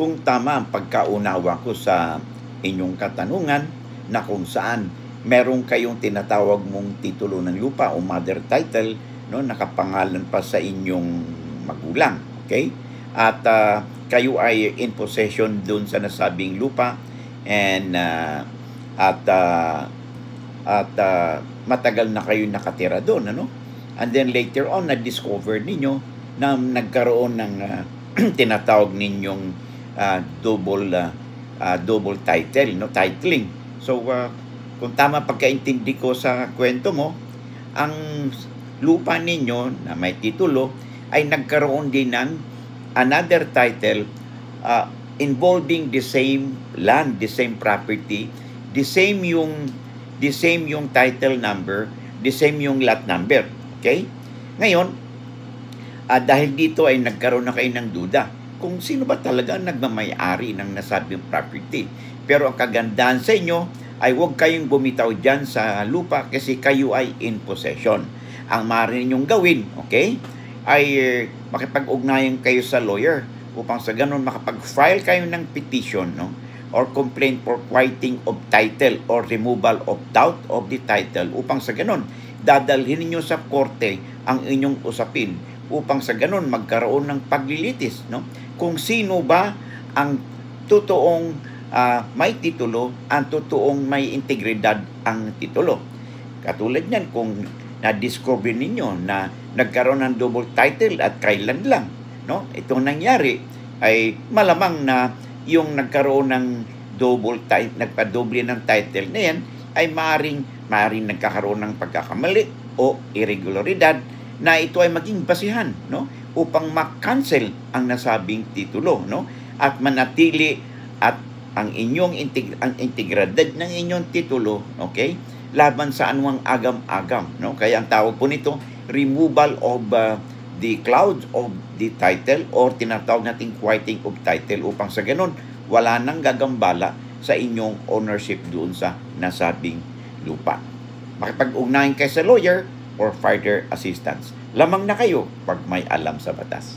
kung tama ang pagkaunawa ko sa inyong katanungan na kung saan meron kayong tinatawag mong titulo ng lupa o mother title, no, nakapangalan pa sa inyong magulang, okay? At kayo ay in possession doon sa nasabing lupa and matagal na kayo nakatira doon, ano? And then later on, na-discover ninyo na nagkaroon ng tinatawag ninyong double title, no, titling. So, kung tama pagkaintindi ko sa kwento mo, ang lupa ninyo na may titulo ay nagkaroon din ng another title involving the same land, the same property, the same yung title number, the same yung lot number. Okay? Ngayon, dahil dito ay nagkaroon na kayo ng duda kung sino ba talaga ang nagmamay-ari ng nasabing property. Pero ang kagandahan sa inyo ay huwag kayong bumitaw dyan sa lupa kasi kayo ay in possession. Ang maaari ninyong gawin, okay, ay makipag-ugnayan kayo sa lawyer upang sa ganun makapag-file kayo ng petition, no, or complaint for quieting of title or removal of doubt of the title upang sa ganun dadalhin ninyo sa korte ang inyong usapin upang sa ganun magkaroon ng paglilitis, no, kung sino ba ang totoong may titulo, ang totoong may integridad ang titulo. Katulad niyan, kung na-discover ninyo na nagkaroon ng double title at kailan lang, no, itong nangyari ay malamang na yung nagkaroon ng nagpadoble ng title na yan ay maaaring nagkakaroon ng pagkakamali o irregularidad na ito ay maging basihan, no, upang ma-cancel ang nasabing titulo, no, at manatili at ang integridad ng inyong titulo, okay, laban sa anumang agam-agam, no. Kaya ang tawag po nito removal of the cloud of the title or tinatawag nating quieting of title upang sa ganun wala nang gagambala sa inyong ownership doon sa nasabing lupa. Makipag-ugnayan kayo sa lawyer or further assistance. Lamang na kayo pag may alam sa batas.